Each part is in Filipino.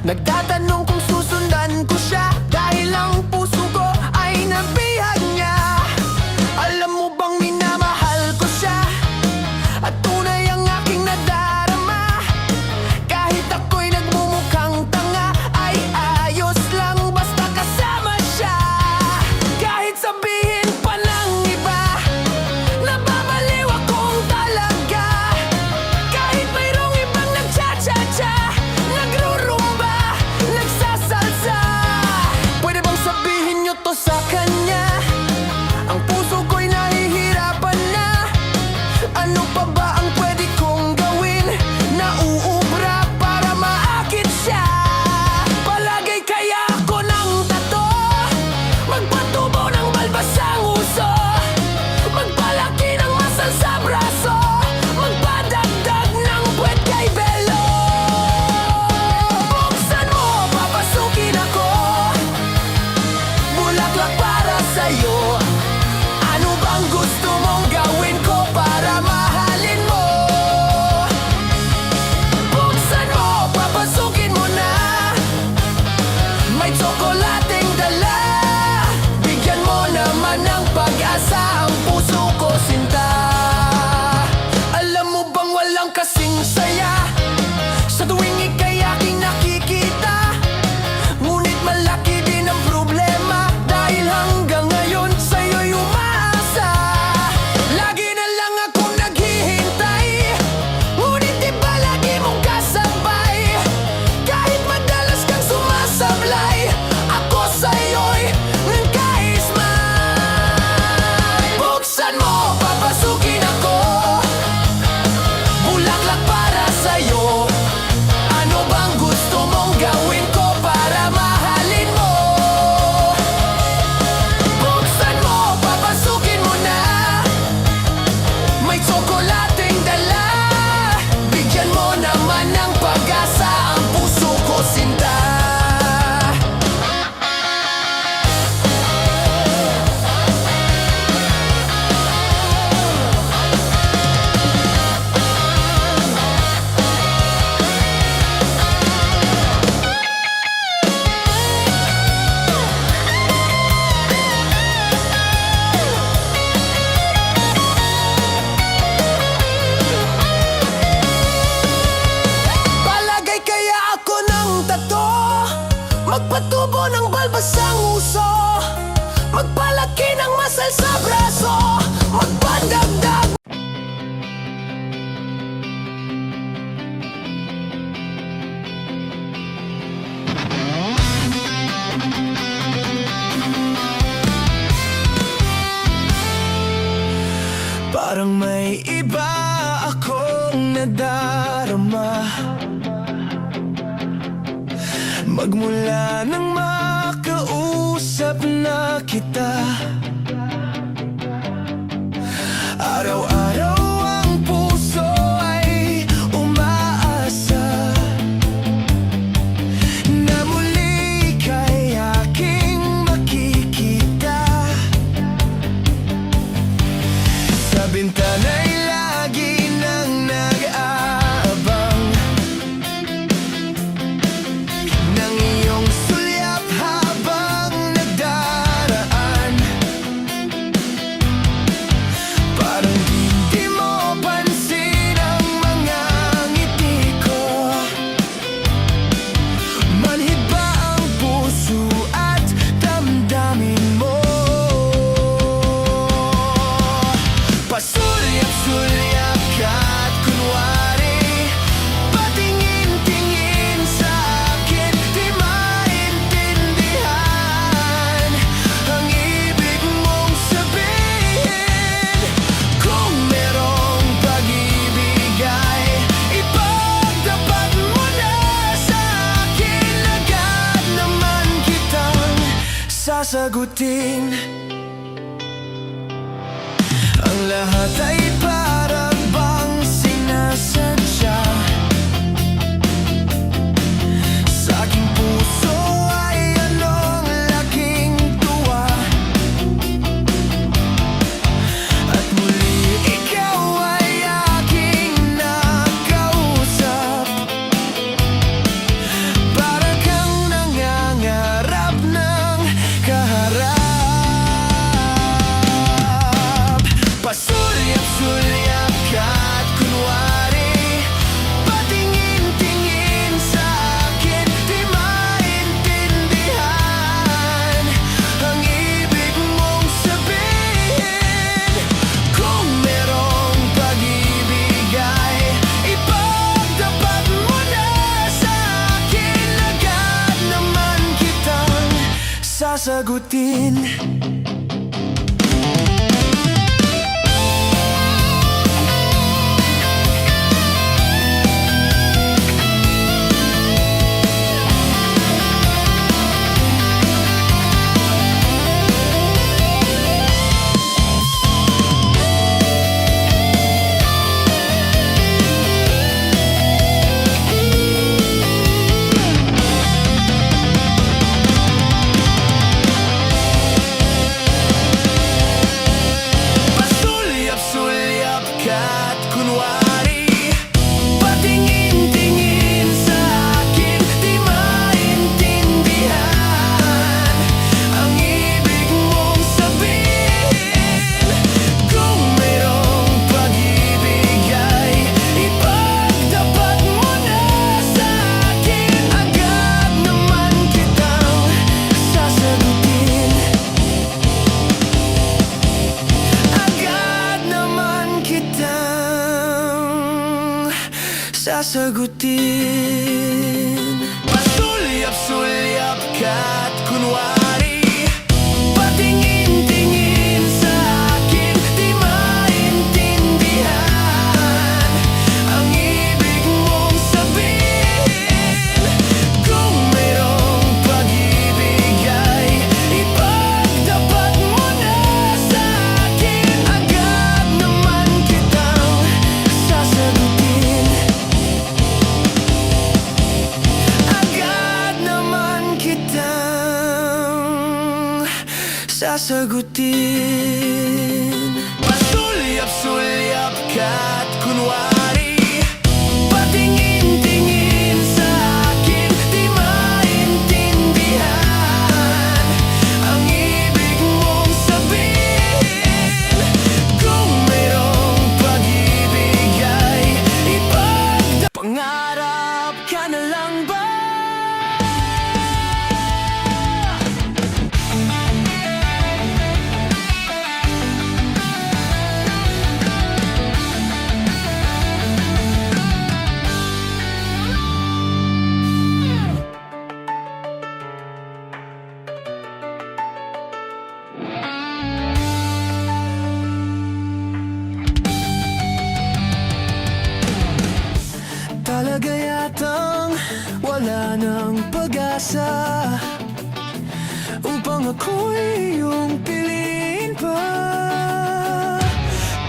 Nagtatanong kung susundan ko siya, dahil ang puso ko ay nabihag niya. Alam mo bang minamahal ko siya, at tunay ang aking nadarama. Kahit ako'y nagmumukhang tanga, ay ayos lang basta kasama siya. Kahit sabihin pa ng iba, nababaliw akong talaga. Kahit mayroong ibang nagcha-cha-cha, nagrurumba, nagsasalsa. Pwede bang sabihin nyo to sa kanya? Ang puso ko'y nahihirapan na. Ano pa ba ang pwede kong gawin? Nauubra para maakit siya. Palagay kaya ako ng tato, magpatubo ng balbasang uso, magpalaki ng masal sa braso, magpadagdag ng puwet kay Belo. Buksan mo, papasukin ako, bulaklak para sa'yo. Ano bang gusto mong gawin ko para mahalin mo? Buksan mo, papasukin mo na, may tsokolating dala. Bigyan mo naman ng pag-asa ang puso ko, sinta. Alam mo bang walang kasing saya sa tuwing ika'y aking nakikita? Ngunit malaki din ang problema, dahil hanggang ngayon sa'yo'y umaasa. Lagi na lang akong naghihintay, ngunit di ba lagi mong kasabay? Kahit madalas kang sumasablay, ako sa'yo'y nagka-smile. Buksan mo, papasukin ako, bulaklak para sa'yo. Ano bang gusto mong gawin ko para mahalin mo? Buksan mo, papasukin mo na, may tsokolating dala. Bigyan mo naman ng pag-asa ang puso ko, sinta. Palagay kaya ako ng tato, magpatubo ng balbasang uso, magpalaki ng masal sa braso, magpadagdag. Parang may iba akong nadarama, magmula nang makausap na kita. Araw-araw ang puso ay umaasa na muli kay aking makikita. Sa bintana'y lagi nang nag-aabang ng iyong sulyap habang nagdaraan. Parang hindi mo pansin ang mga ngiti ko. Manhid ba ang puso at damdamin mo? Pasulyap-sulyap ka't kunwari, patingin-tingin sa akin, di maintindihan ang ibig mong sabihin. Kung merong pag-ibig ay ipagtapat mo na sa akin, agad naman kitang sasagutin. Ang lahat ay parang bang sinasadya, sa aking puso ay anong laking tuwa. At muli ikaw ay aking nakausap, para Sulyap-sulyap ka at kunwari patingin-tingin sa akin, di maintindihan ang ibig mong sabihin. Kung merong pag-ibig ay ipagtapat mo na sa akin, agad naman kitang sasagutin. Pasulyap-sulyap ka at kunwari patingin-tingin sa akin, di maintindihan ang ibig mong sabihin. Kung mayroong pag-ibig ay ipagtapat mo na sa akin, agad naman kitang sasagutin. Agad naman kitang sasagutin. Pasulyap-sulyap ka at kunwari patingin-tingin sa akin, di maintindihan ang ibig mong sabihin. Kung mayroong pag-ibig ay ipagtapat mo na sa akin, agad naman kitang sasagutin. Agad naman kitang sasagutin. Pasulyap-sulyap ka at kunwari patingin-tingin sa akin, di maintindihan ang ibig mong sabihin. Kung mayroong pag-ibig ay pangarap ka na lang ba? Talaga yatang wala nang pag-asa upang ako'y iyong piliin pa.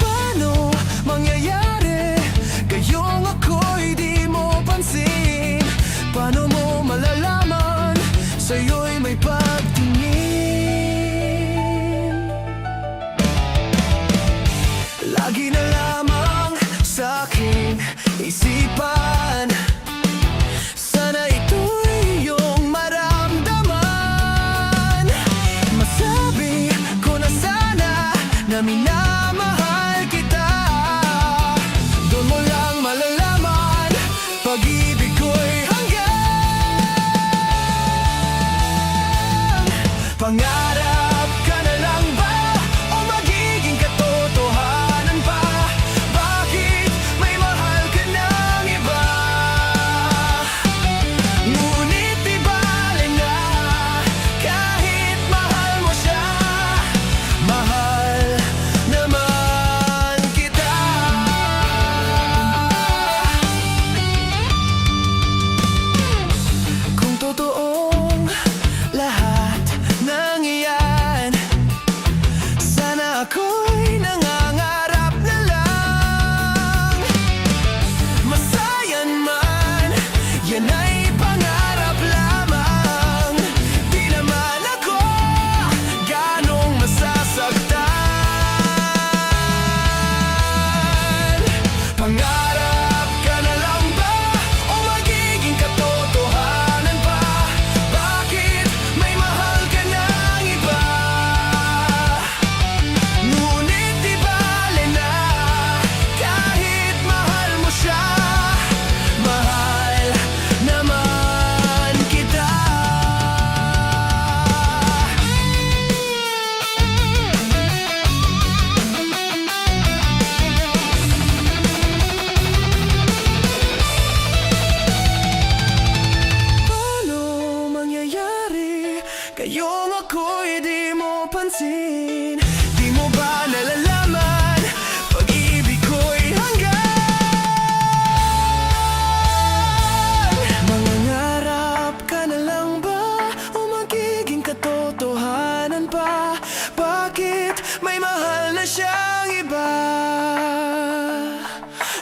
Paano mangyayari gayong ako'y di mo pansin? Paano mo malalaman sa'yo'y may pagtingin? Lagi na lamang sa aking isipan, sana ito'y iyong maramdaman. Masabi ko na sana na minamahal kita. Doon mo lang malalaman pag-ibig ko'y hanggang. Pangarap ka na lang ba o magiging katotohanan pa? Bakit may mahal ka ng iba?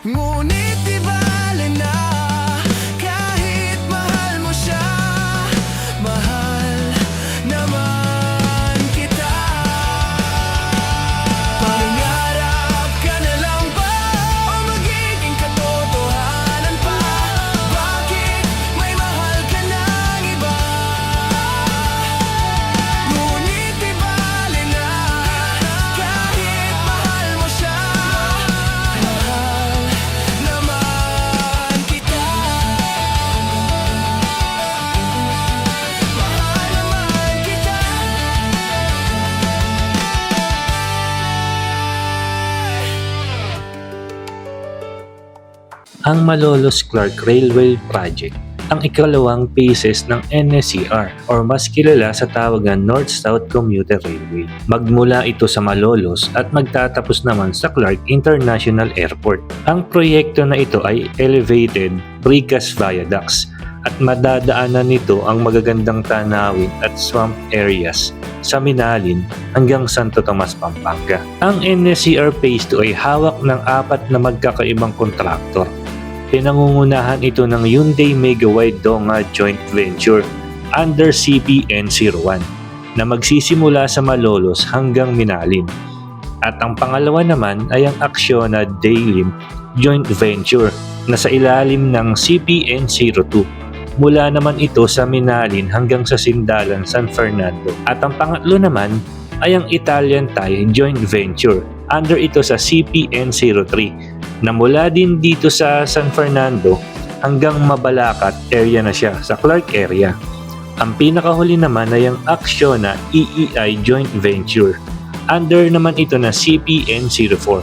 Ngunit di bale na kahit mahal mo siya, mahal naman kita. Pangarap ka na lang ba o magiging katotohanan pa? Bakit may mahal ka ng iba? Ngunit di bale na kahit mahal mo siya, mahal naman kita. Mahal naman kita. Ang Malolos Clark Railway Project ang ikalawang phases ng NSCR or mas kilala sa tawagan North-South Commuter Railway. Magmula ito sa Malolos at magtatapos naman sa Clark International Airport. Ang proyekto na ito ay elevated precast viaducts at madadaanan nito ang magagandang tanawin at swamp areas sa Minalin hanggang Santo Tomas, Pampanga. Ang NSCR Phase 2 ay hawak ng 4 na magkakaibang kontraktor. Pinangungunahan ito ng Hyundai Megawide Donga Joint Venture under CPN01 na magsisimula sa Malolos hanggang Minalin. At ang pangalawa naman ay ang Acciona Daylim Joint Venture na sa ilalim ng CPN02. Mula naman ito sa Minalin hanggang sa Sindalan, San Fernando. At ang pangatlo naman ay ang Italian Thai Joint Venture under ito sa CPN03 na mula din dito sa San Fernando hanggang Mabalacat area na siya sa Clark area. Ang pinakahuli naman ay ang Acciona EEI Joint Venture. Under naman ito na CPN04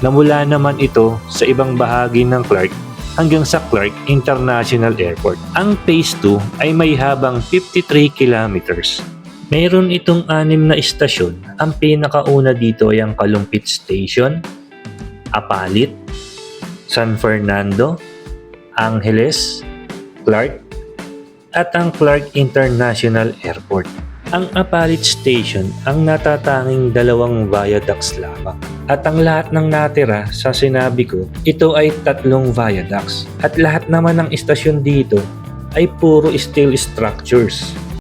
na mula naman ito sa ibang bahagi ng Clark hanggang sa Clark International Airport. Ang Phase 2 ay may habang 53 kilometers. Mayroon itong 6 na istasyon. Ang pinakauna dito ay ang Kalumpit Station, Apalit, San Fernando, Angeles, Clark, at ang Clark International Airport. Ang Apalit Station ang natatanging 2 viaducts lamang. At ang lahat ng natira sa sinabi ko, ito ay 3 viaducts. At lahat naman ng istasyon dito ay puro steel structures.